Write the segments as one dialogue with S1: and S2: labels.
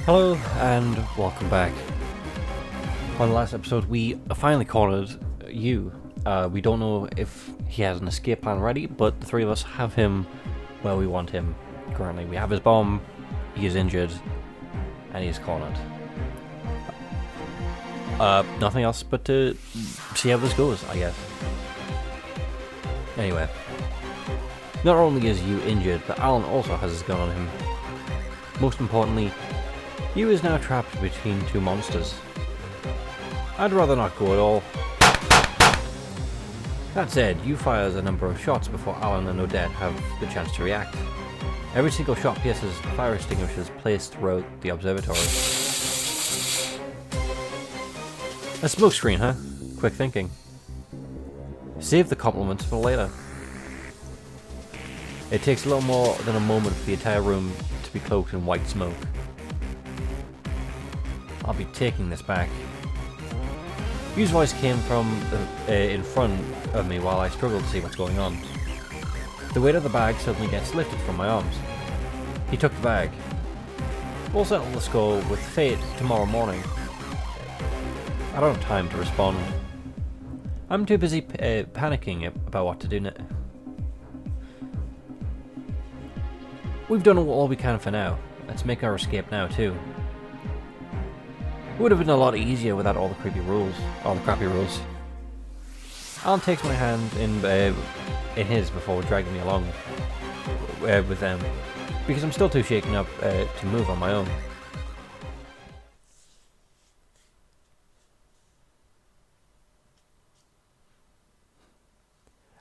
S1: Hello and welcome back. On the last episode, we finally cornered you. We don't know if he has an escape plan ready, but the three of us have him where we want him currently. We have his bomb, he is injured, and he's cornered. Nothing else but to see how this goes, I guess. Anyway, not only is you injured, but Alan also has his gun on him. Most importantly, you is now trapped between two monsters. I'd rather not go at all. That said, you fires a number of shots before Alan and Odette have the chance to react. Every single shot pierces fire extinguishers placed throughout the observatory. A smokescreen, huh? Quick thinking. Save the compliments for later. It takes a little more than a moment for the entire room to be cloaked in white smoke. I'll be taking this back. Yu's voice came from in front of me while I struggled to see what's going on. The weight of the bag suddenly gets lifted from my arms. He took the bag. We'll settle the score with fate tomorrow morning. I don't have time to respond. I'm too busy panicking about what to do now. We've done all we can for now. Let's make our escape now too. It would have been a lot easier without all the crappy rules. Alan takes my hand in his before dragging me along with them, because I'm still too shaken up to move on my own.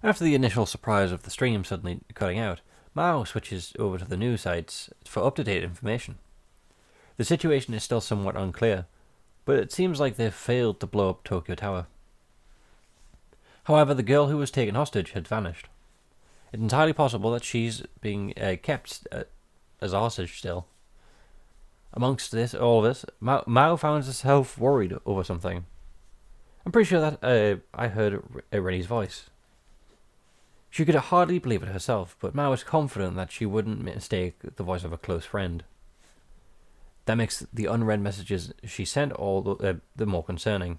S1: After the initial surprise of the stream suddenly cutting out, Mao switches over to the news sites for up-to-date information. The situation is still somewhat unclear, but it seems like they've failed to blow up Tokyo Tower. However, the girl who was taken hostage had vanished. It's entirely possible that she's being kept as a hostage still. Amongst all this, Mao finds herself worried over something. I'm pretty sure that I heard Rennie's voice. She could hardly believe it herself, but Mao is confident that she wouldn't mistake the voice of a close friend. That makes the unread messages she sent all the more concerning.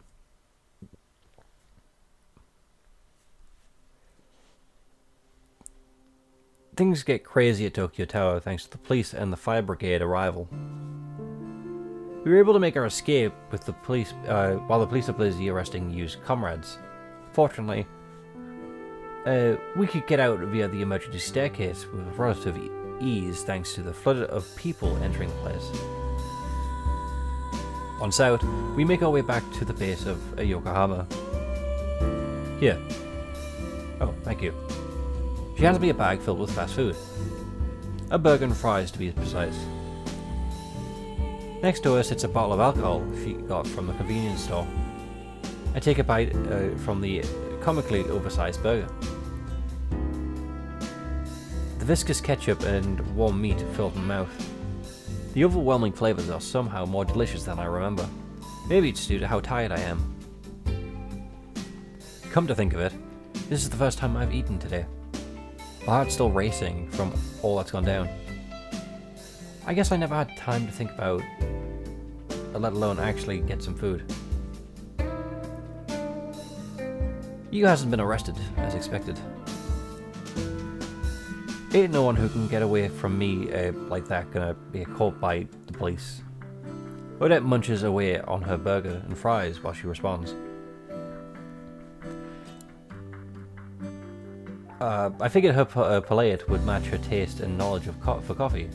S1: Things get crazy at Tokyo Tower thanks to the police and the fire brigade arrival. We were able to make our escape with the police while the police are busy arresting Yu's comrades. Fortunately, we could get out via the emergency staircase with relative ease thanks to the flood of people entering the place. Once out, we make our way back to the base of Yokohama. Here. Oh, thank you. She hands me a bag filled with fast food. A burger and fries, to be precise. Next to her sits a bottle of alcohol she got from the convenience store. I take a bite from the comically oversized burger. The viscous ketchup and warm meat filled my mouth. The overwhelming flavors are somehow more delicious than I remember. Maybe it's due to how tired I am. Come to think of it, this is the first time I've eaten today. My heart's still racing from all that's gone down. I guess I never had time to think about, let alone actually get some food. You hasn't been arrested, as expected. Ain't no one who can get away from me like that gonna be caught by the police. Odette munches away on her burger and fries while she responds. I figured her palate would match her taste and knowledge of for coffee.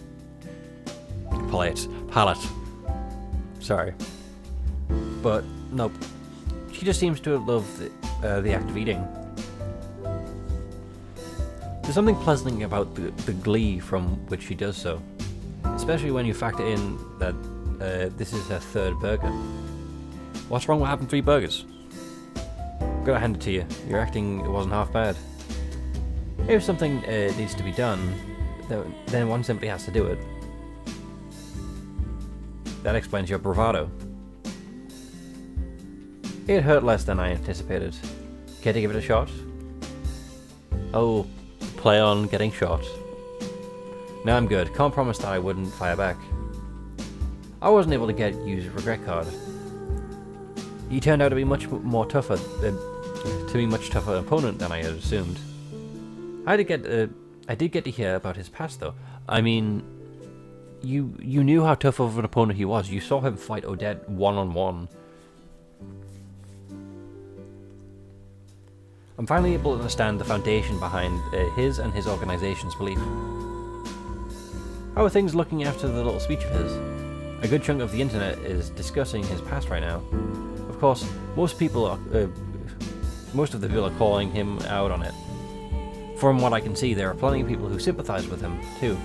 S1: Palate. Sorry. But, nope. She just seems to love the act of eating. There's something pleasant about the glee from which she does so, especially when you factor in that this is her third burger. What's wrong with having 3 burgers? Gotta hand it to you, your acting wasn't half bad. If something needs to be done, then one simply has to do it. That explains your bravado. It hurt less than I anticipated. Care to give it a shot? Oh, play on getting shot. No, I'm good. Can't promise that I wouldn't fire back. I wasn't able to get Yu's regret card. He turned out to be much tougher opponent than I had assumed. I did get to hear about his past, though. I mean, you knew how tough of an opponent he was. You saw him fight Odette one-on-one. I'm finally able to understand the foundation behind his and his organization's belief. How are things looking after the little speech of his? A good chunk of the internet is discussing his past right now. Of course, most of the people are calling him out on it. From what I can see, there are plenty of people who sympathize with him, too.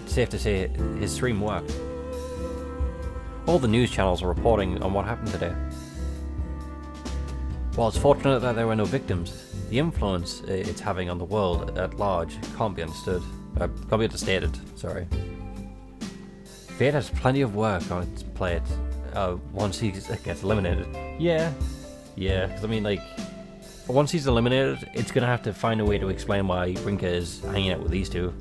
S1: It's safe to say his stream worked. All the news channels are reporting on what happened today. While it's fortunate that there were no victims, the influence it's having on the world at large can't be understated. Fate has plenty of work on its plate once he gets eliminated. Yeah, because I mean, like, once he's eliminated, it's gonna have to find a way to explain why Rinka is hanging out with these two.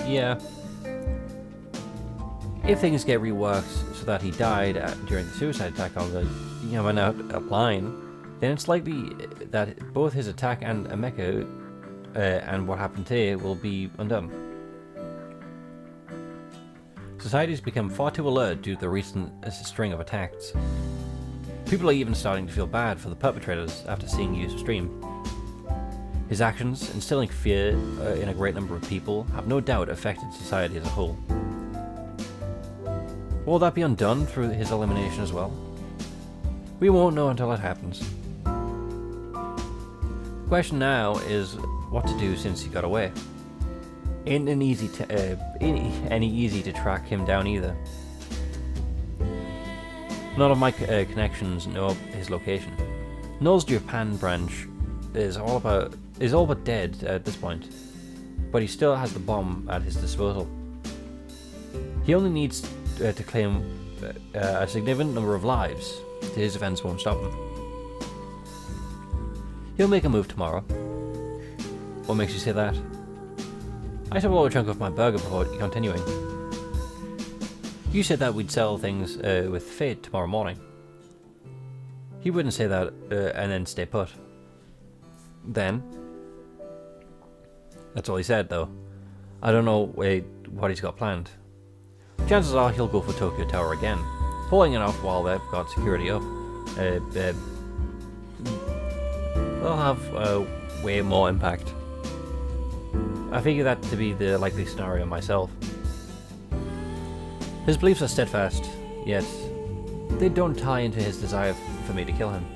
S1: Yeah. If things get reworked so that he died during the suicide attack on the Yamana line, then it's likely that both his attack and Emeka and what happened today will be undone. Society's become far too alert due to the recent string of attacks. People are even starting to feel bad for the perpetrators after seeing Yu's stream. His actions, instilling fear in a great number of people, have no doubt affected society as a whole. Will that be undone through his elimination as well? We won't know until it happens. The question now is what to do since he got away. Ain't any easy to track him down either. None of my connections know his location. Noel's Japan branch is all but dead at this point, but he still has the bomb at his disposal. He only needs to claim a significant number of lives. His events won't stop him. He'll make a move tomorrow. What makes you say that? I swallowed a chunk of my burger before continuing. You said that we'd sell things with Fate tomorrow morning. He wouldn't say that and then stay put. Then? That's all he said, though. I don't know what he's got planned. Chances are he'll go for Tokyo Tower again, pulling it off while they've got security up. They'll have way more impact. I figure that to be the likely scenario myself. His beliefs are steadfast, yet they don't tie into his desire for me to kill him.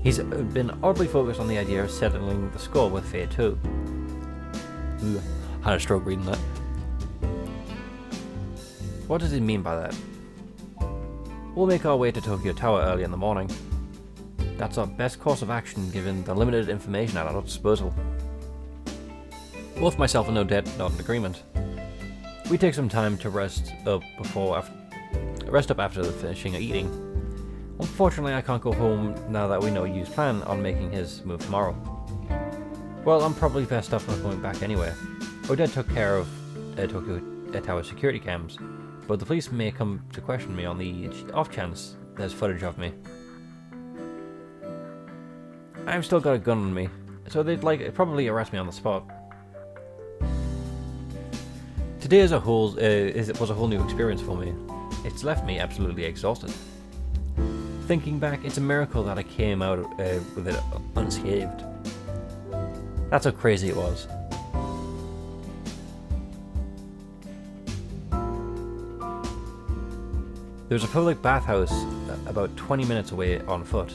S1: He's been oddly focused on the idea of settling the score with Fate too. Ooh, had a stroke reading that. What does he mean by that? We'll make our way to Tokyo Tower early in the morning. That's our best course of action given the limited information at our disposal. Both myself and Odette are in agreement. We take some time to rest up after finishing eating. Unfortunately, I can't go home now that we know Yu's plan on making his move tomorrow. Well, I'm probably best off not going back anyway. Odette took care of Tokyo Tower security cams, but the police may come to question me on the off chance there's footage of me. I've still got a gun on me, so they'd probably arrest me on the spot. Today as a whole was a whole new experience for me. It's left me absolutely exhausted. Thinking back, it's a miracle that I came out with it unscathed. That's how crazy it was. There's a public bathhouse about 20 minutes away on foot,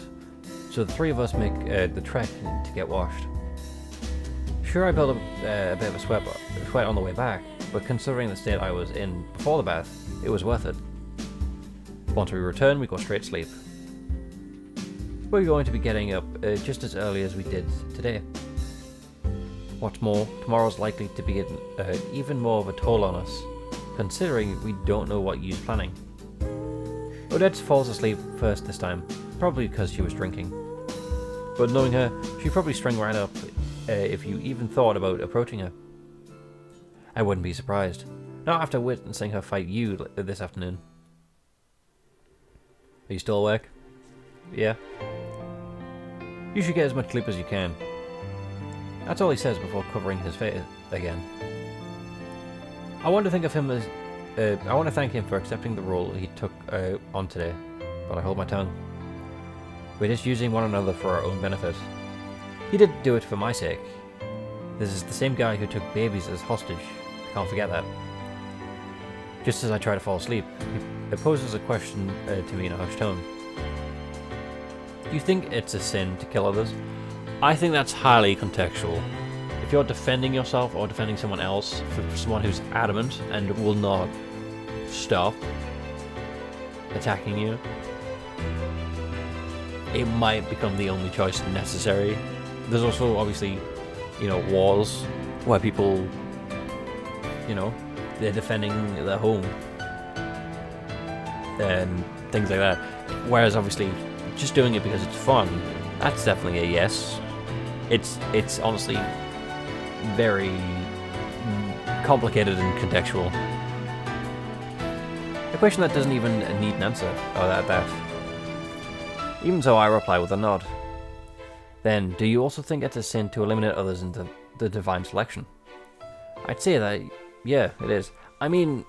S1: so the three of us make the trek to get washed. Sure, I built a bit of a sweat on the way back, but considering the state I was in before the bath, it was worth it. Once we return, we go straight to sleep. We're going to be getting up just as early as we did today. What's more, tomorrow's likely to be even more of a toll on us, considering we don't know what Yu's planning. Odette falls asleep first this time, probably because she was drinking. But knowing her, she'd probably string right up if you even thought about approaching her. I wouldn't be surprised. Not after witnessing her fight you this afternoon. Are you still awake? Yeah. You should get as much sleep as you can. That's all he says before covering his face again. I want to think of him as... I want to thank him for accepting the role he took on today, but I hold my tongue. We're just using one another for our own benefit. He didn't do it for my sake. This is the same guy who took babies as hostage. Can't forget that. Just as I try to fall asleep, he poses a question to me in a hushed tone. Do you think it's a sin to kill others? I think that's highly contextual. If you're defending yourself or defending someone else for someone who's adamant and will not stop attacking you, it might become the only choice necessary. There's also obviously, wars where people, they're defending their home and things like that. Whereas obviously just doing it because it's fun, that's definitely a yes. It's honestly very complicated and contextual. A question that doesn't even need an answer, or that. Even so, I reply with a nod. Then, do you also think it's a sin to eliminate others in the divine selection? I'd say that, yeah, it is. I mean,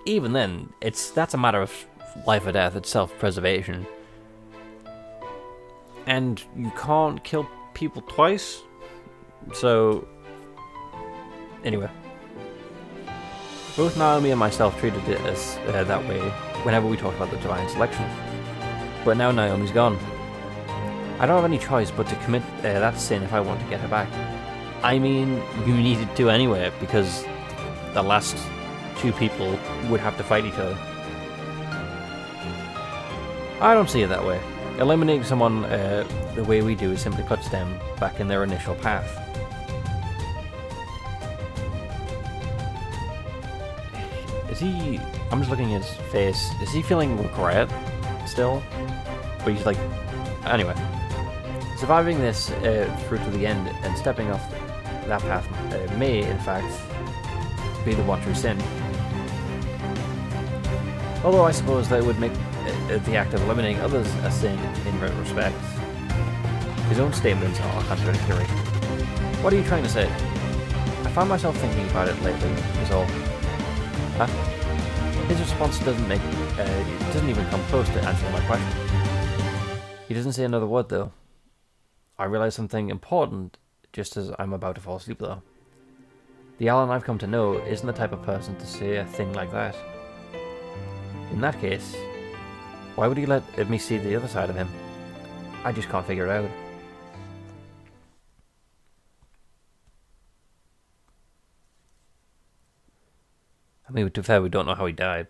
S1: even then, that's a matter of life or death. It's self-preservation. And you can't kill people twice. So, anyway. Both Naomi and myself treated it as that way whenever we talked about the divine selection. But now Naomi's gone. I don't have any choice but to commit that sin if I want to get her back. I mean, you needed to anyway, because the last two people would have to fight each other. I don't see it that way. Eliminating someone the way we do simply puts them back in their initial path. Is he... I'm just looking at his face. Is he feeling regret still? But he's like... Anyway. Surviving this through to the end and stepping off that path may, in fact, be the one true sin. Although I suppose that would make the act of eliminating others a sin in retrospect. His own statements are contradictory. What are you trying to say? I find myself thinking about it lately, is all. Huh? His response doesn't even come close to answering my question. He doesn't say another word though. I realize something important just as I'm about to fall asleep though. The Alan I've come to know isn't the type of person to say a thing like that. In that case, why would he let me see the other side of him? I just can't figure it out. I mean, to be fair, we don't know how he died.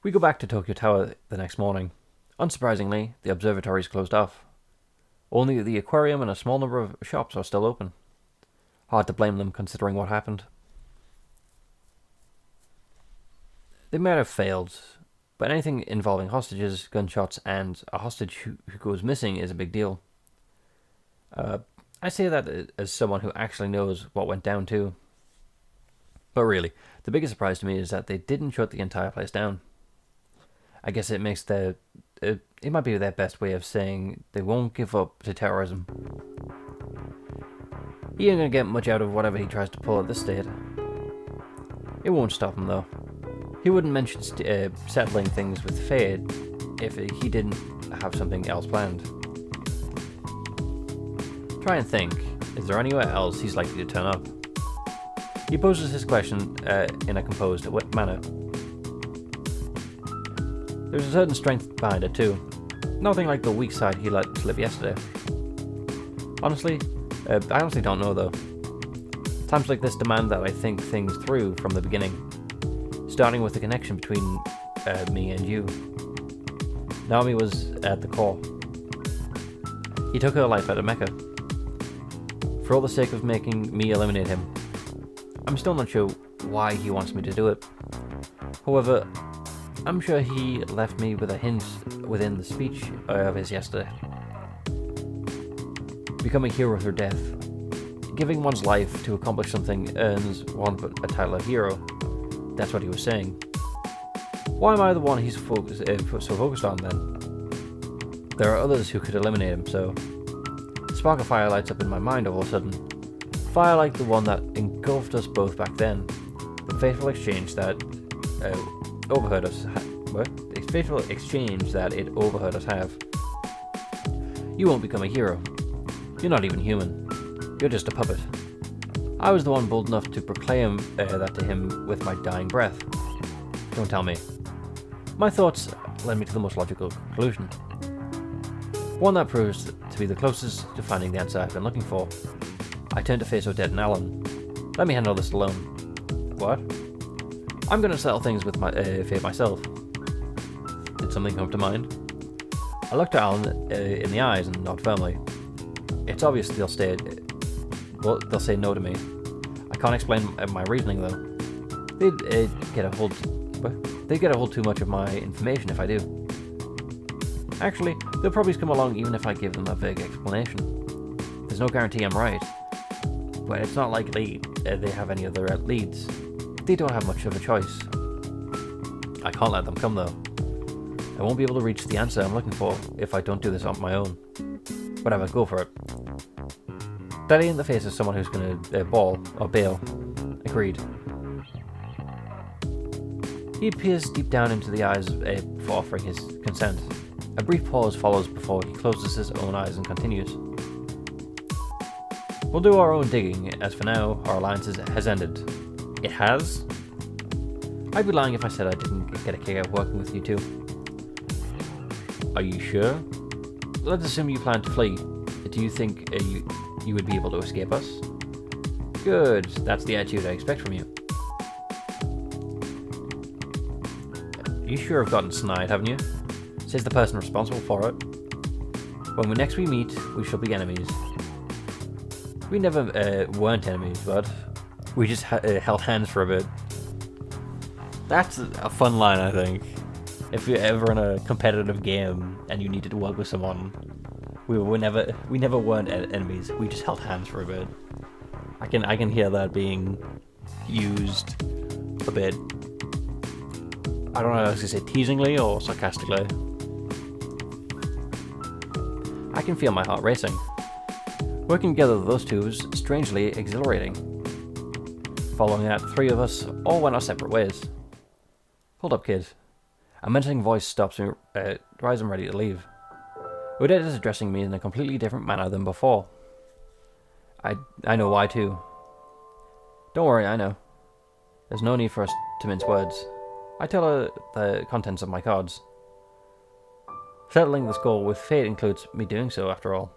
S1: We go back to Tokyo Tower the next morning. Unsurprisingly, the observatory is closed off. Only the aquarium and a small number of shops are still open. Hard to blame them considering what happened. They might have failed, but anything involving hostages, gunshots, and a hostage who goes missing is a big deal. I say that as someone who actually knows what went down too. But really, the biggest surprise to me is that they didn't shut the entire place down. I guess it makes it might be their best way of saying they won't give up to terrorism. He ain't gonna get much out of whatever he tries to pull at this state. It won't stop him though. He wouldn't mention settling things with Fade if he didn't have something else planned. Try and think, is there anywhere else he's likely to turn up? He poses his question in a composed manner. There's a certain strength behind it too. Nothing like the weak side he let slip yesterday. Honestly, I honestly don't know though. Times like this demand that I think things through from the beginning. Starting with the connection between me and you. Naomi was at the core. He took her life out of Mecca. For all the sake of making me eliminate him. I'm still not sure why he wants me to do it. However, I'm sure he left me with a hint within the speech of his yesterday. Become a hero through death. giving one's life to accomplish something earns one a title of hero. That's what he was saying. Why am I the one he's so focused on then? There are others who could eliminate him, so... A spark of fire lights up in my mind all of a sudden. Fire like the one that engulfed us both back then. The fateful exchange that overheard us... The fateful exchange that it overheard us have. You won't become a hero. You're not even human. You're just a puppet. I was the one bold enough to proclaim that to him with my dying breath. Don't tell me. My thoughts led me to the most logical conclusion. One that proves to be the closest to finding the answer I've been looking for. I turned to face Odette and Alan. Let me handle this alone. What? I'm going to settle things with my fate myself. Did something come to mind? I looked at Alan in the eyes and nodded firmly. It's obvious they'll say no to me. I can't explain my reasoning though. They'd get a hold too much of my information if I do. Actually, they'll probably come along even if I give them a vague explanation. There's no guarantee I'm right, but it's not like they have any other leads. They don't have much of a choice. I can't let them come though. I won't be able to reach the answer I'm looking for if I don't do this on my own. Whatever, go for it. Daddy in the face of someone who's going to bail. Agreed. He peers deep down into the eyes before offering his consent. A brief pause follows before he closes his own eyes and continues. We'll do our own digging, as for now, our alliance has ended. It has? I'd be lying if I said I didn't get a kick out working with you two. Are you sure? Let's assume you plan to flee. Do you think you would be able to escape us? Good, that's the attitude I expect from you. You sure have gotten snide, haven't you? Says the person responsible for it. When next we meet, we shall be enemies. We never weren't enemies, but we just held hands for a bit. That's a fun line, I think. If you're ever in a competitive game and you needed to work with someone, we never weren't enemies. We just held hands for a bit. I can hear that being used a bit. I don't know if I was gonna say teasingly or sarcastically. I can feel my heart racing. Working together with those two was strangely exhilarating. Following that, the three of us all went our separate ways. Hold up, kid. A menacing voice stops me, rise and ready to leave. Odette is addressing me in a completely different manner than before. I know why too. Don't worry, I know. There's no need for us to mince words. I tell her the contents of my cards. Settling the score with fate includes me doing so, after all.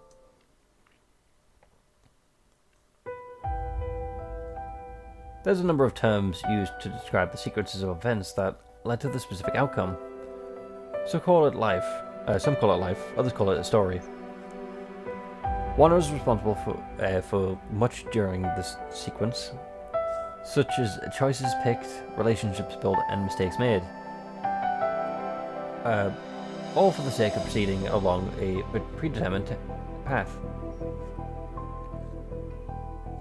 S1: There's a number of terms used to describe the sequences of events that led to the specific outcome. Some call it life, others call it a story. One was responsible for much during this sequence, such as choices picked, relationships built, and mistakes made. All for the sake of proceeding along a predetermined path.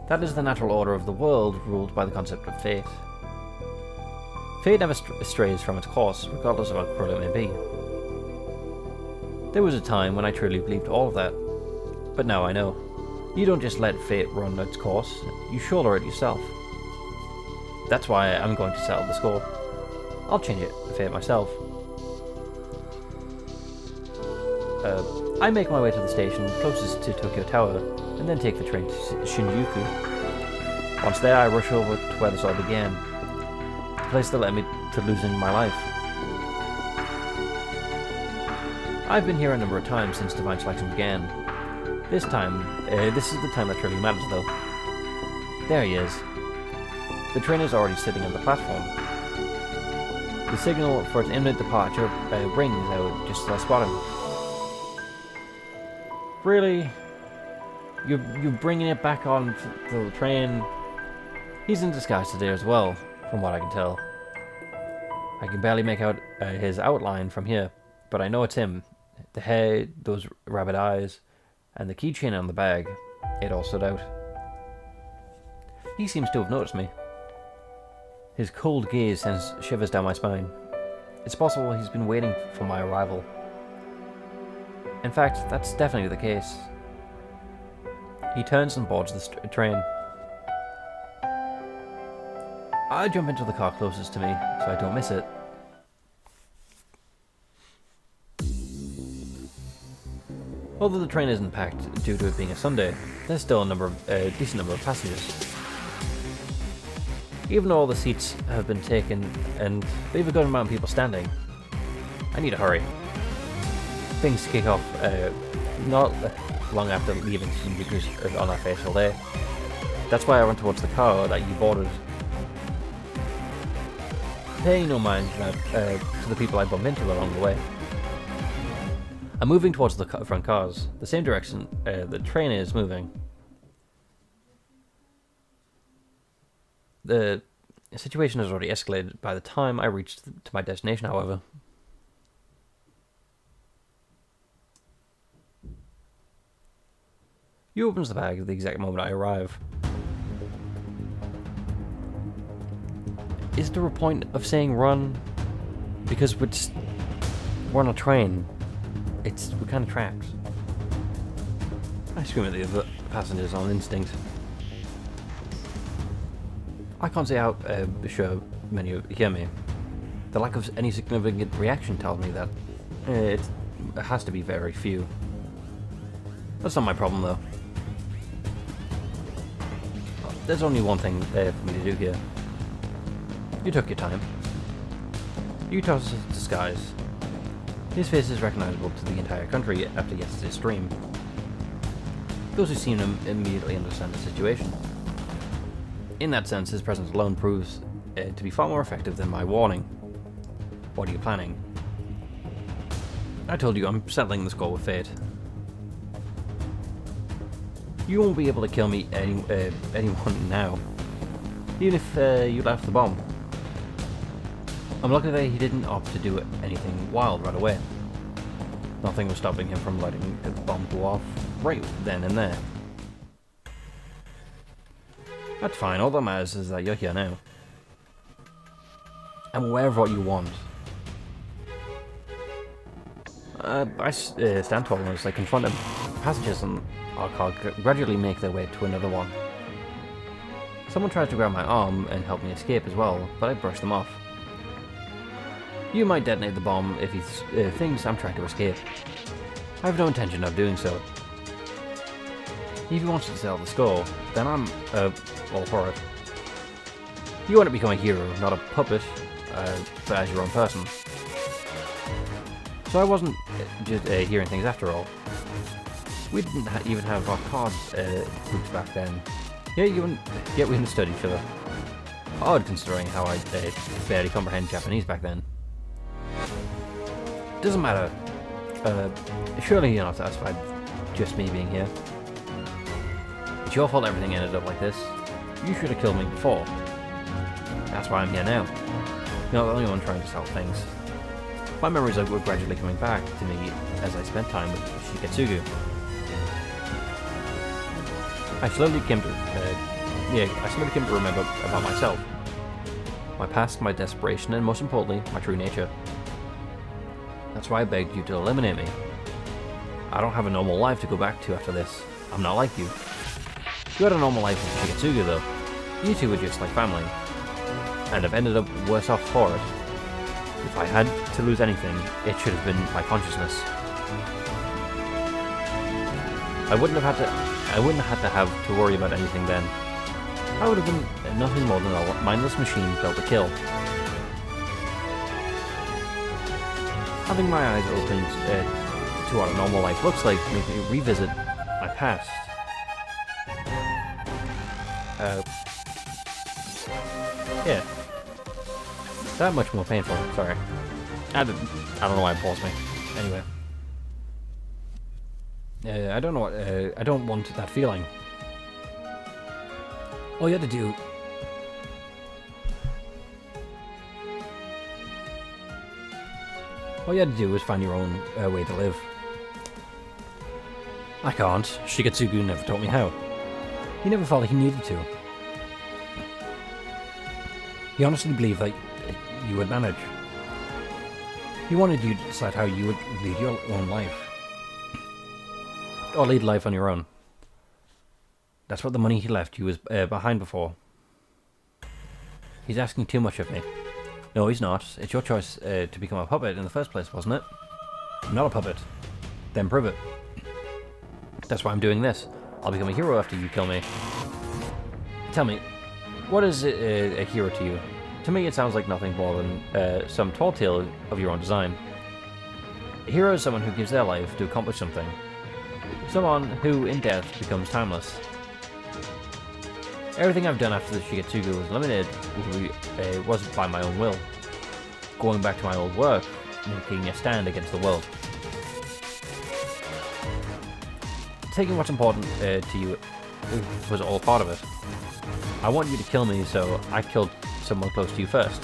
S1: That is the natural order of the world, ruled by the concept of fate. Fate never strays from its course, regardless of how cruel it may be. There was a time when I truly believed all of that, but now I know. You don't just let fate run its course, you shoulder it yourself. That's why I'm going to settle the score. I'll change it to fate myself. I make my way to the station closest to Tokyo Tower, and then take the train to Shinjuku. Once there, I rush over to where this all began, the place that led me to losing my life. I've been here a number of times since Divine Selection began. This is the time that truly matters, though. There he is. The train is already sitting on the platform. The signal for its imminent departure rings out just as I spot him. Really? You're bringing it back on the train? He's in disguise today as well, from what I can tell. I can barely make out his outline from here, but I know it's him. The hair, those rabbit eyes, and the keychain on the bag. It all stood out. He seems to have noticed me. His cold gaze sends shivers down my spine. It's possible he's been waiting for my arrival. In fact, that's definitely the case. He turns and boards the train. I jump into the car closest to me, so I don't miss it. Although the train isn't packed due to it being a Sunday, there's still a decent number of passengers. Even though all the seats have been taken and leave a good amount of people standing, I need to hurry. Things kick off not long after leaving because on our face all day. That's why I run towards the car that you boarded. Paying no mind to the people I bump into along the way. I'm moving towards the front cars, the same direction the train is moving. The situation has already escalated by the time I reach to my destination, however. He opens the bag at the exact moment I arrive. Is there a point of saying run? Because we're on a train. We're kind of trapped. I scream at the other passengers on instinct. I can't say how sure many of you hear me. The lack of any significant reaction tells me that it has to be very few. That's not my problem though. There's only one thing for me to do here. You took your time. Utah's disguise. His face is recognizable to the entire country after yesterday's stream. Those who seen him immediately understand the situation. In that sense, his presence alone proves to be far more effective than my warning. What are you planning? I told you I'm settling the score with fate. You won't be able to kill me anyone now, even if you left the bomb. I'm lucky that he didn't opt to do anything wild right away. Nothing was stopping him from letting the bomb go off right then and there. That's fine, all that matters is that you're here now. I'm aware of what you want. I stand tall as I confront him. Passengers on our car gradually make their way to another one. Someone tries to grab my arm and help me escape as well, but I brush them off. You might detonate the bomb if he thinks I'm trying to escape. I have no intention of doing so. If he wants to settle the score, then I'm all for it. You want to become a hero, not a puppet, but as your own person. So I wasn't just hearing things after all. We didn't even have our cards grouped back then. Yet we understood each other. Odd considering how I barely comprehend Japanese back then. Doesn't matter. Surely you're not satisfied just me being here. It's your fault everything ended up like this. You should have killed me before. That's why I'm here now. You're not the only one trying to solve things. My memories were gradually coming back to me as I spent time with Shiketsugu. I slowly came to remember about myself. My past, my desperation, and most importantly, my true nature. That's why I begged you to eliminate me. I don't have a normal life to go back to after this. I'm not like you. You had a normal life with Shiketsugu though. You two were just like family. And I've ended up worse off for it. If I had to lose anything, it should have been my consciousness. I wouldn't have had to worry about anything then. I would have been nothing more than a mindless machine built to kill. Having my eyes opened to what a normal life looks like made me revisit my past. Yeah. That much more painful, sorry. I don't know why it paused me. Anyway. I don't know what, I don't want that feeling. All you had to do... All you had to do was find your own way to live. I can't. Shiketsugu never taught me how. He never felt like he needed to. He honestly believed that you would manage. He wanted you to decide how you would lead your own life. Or lead life on your own. That's what the money he left you was behind before. He's asking too much of me. No, he's not. It's your choice to become a puppet in the first place, wasn't it? I'm not a puppet. Then prove it. That's why I'm doing this. I'll become a hero after you kill me. Tell me, what is a hero to you? To me, it sounds like nothing more than some tall tale of your own design. A hero is someone who gives their life to accomplish something. Someone who, in death, becomes timeless. Everything I've done after the Shigetsugu was limited wasn't by my own will. Going back to my old work, making a stand against the world. Taking what's important to you was all part of it. I want you to kill me, so I killed someone close to you first.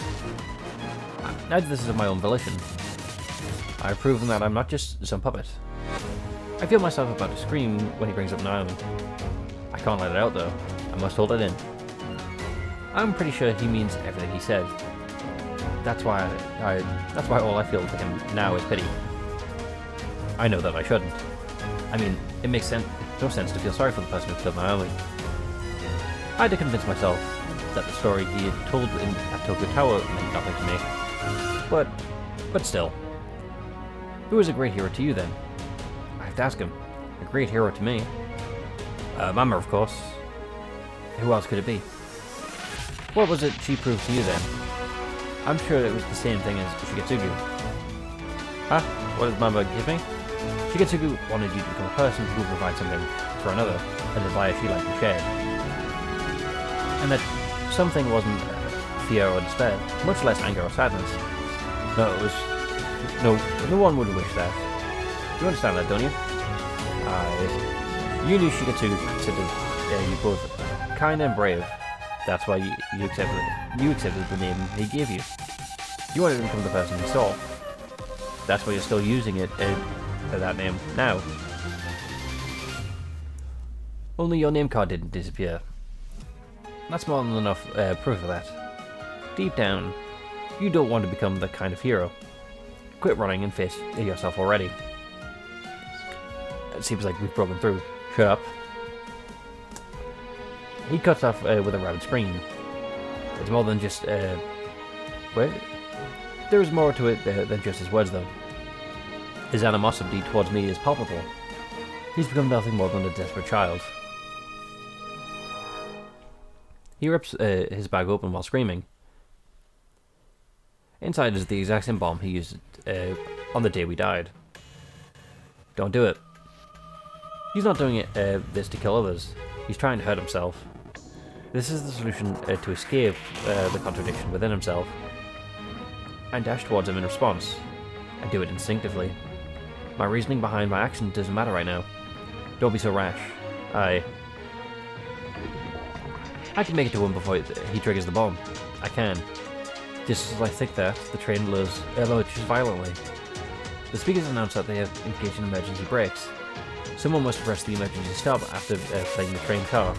S1: Now this is of my own volition. I've proven that I'm not just some puppet. I feel myself about to scream when he brings up Naomi. I can't let it out though. I must hold it in. I'm pretty sure he means everything he said. That's why all I feel for him now is pity. I know that I shouldn't. I mean, it makes no sense to feel sorry for the person who killed Naomi. I had to convince myself that the story he had told at Tokyo Tower meant nothing to me. But still. Who is a great hero to you then? I have to ask him. A great hero to me? Mama, of course. Who else could it be? What was it she proved to you then? I'm sure it was the same thing as Shigetsugu. Huh? What did Mama give me? Shigetsugu wanted you to become a person who would provide something for another, a desire she liked and shared. And that something wasn't fear or despair, much less anger or sadness. No, it was... No one would wish that. You understand that, don't you? You knew Shigetsugu considered you both kind and brave. That's why you accepted the name he gave you. You wanted to become the person he saw. That's why you're still using it, that name, now. Only your name card didn't disappear. That's more than enough proof of that. Deep down, you don't want to become that kind of hero. Quit running and face yourself already. It seems like we've broken through. Shut up. He cuts off with a rapid scream. It's more than just, wait. There is more to it than just his words, though. His animosity towards me is palpable. He's become nothing more than a desperate child. He rips his bag open while screaming. Inside is the exact same bomb he used on the day we died. Don't do it. He's not doing this to kill others. He's trying to hurt himself. This is the solution to escape the contradiction within himself. I dash towards him in response. I do it instinctively. My reasoning behind my action doesn't matter right now. Don't be so rash. I can make it to him before he triggers the bomb. I can. Just as I think that, the train lurches violently. The speakers announce that they have engaged in emergency brakes. Someone must press the emergency stop after playing the train car.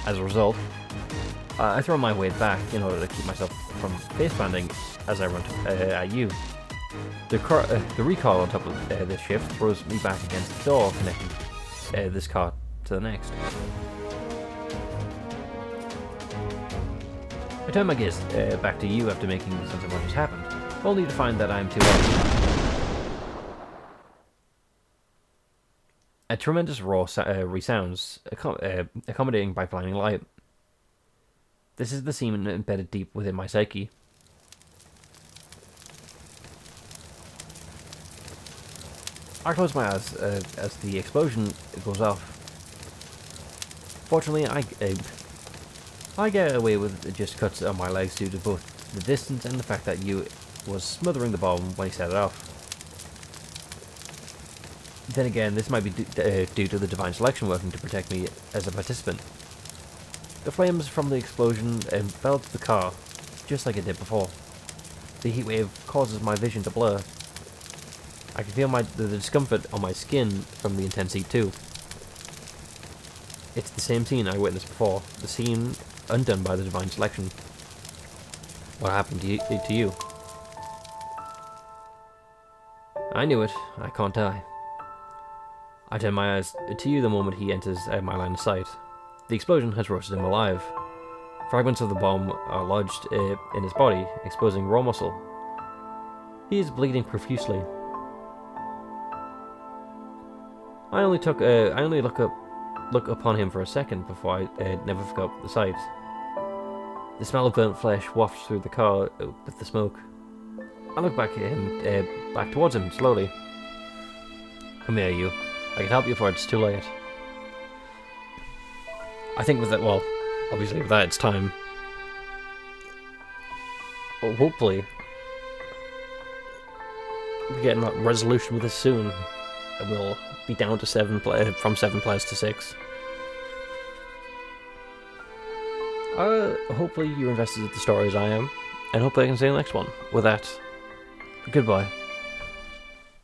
S1: As a result, I throw my weight back in order to keep myself from face-planting as I run at you. The recoil on top of this shift throws me back against the door connecting this car to the next. I turn my gaze back to you after making sense of what just happened, only to find that I am too late. A tremendous roar resounds, accommodating by blinding light. This is the scene embedded deep within my psyche. I close my eyes as the explosion goes off. Fortunately, I get away with just cuts on my legs due to both the distance and the fact that you was smothering the bomb when he set it off. Then again, this might be due to the divine selection working to protect me as a participant. The flames from the explosion enveloped the car, just like it did before. The heat wave causes my vision to blur. I can feel the discomfort on my skin from the intense heat too. It's the same scene I witnessed before, the scene undone by the divine selection. What happened to you? I knew it. I can't die. I turn my eyes to you the moment he enters my line of sight. The explosion has roasted him alive. Fragments of the bomb are lodged in his body, exposing raw muscle. He is bleeding profusely. I only look upon him for a second before I never forgot the sight. The smell of burnt flesh wafts through the car with the smoke. I look back at him, back towards him slowly. Come here, you. I can help you before it's too late. I think with that, well, obviously with that it's time. Well, hopefully we're getting that resolution with this soon. And we'll be down to from 7 players to 6. Hopefully you're invested in the story as I am, and hopefully I can see you in the next one. With that, goodbye.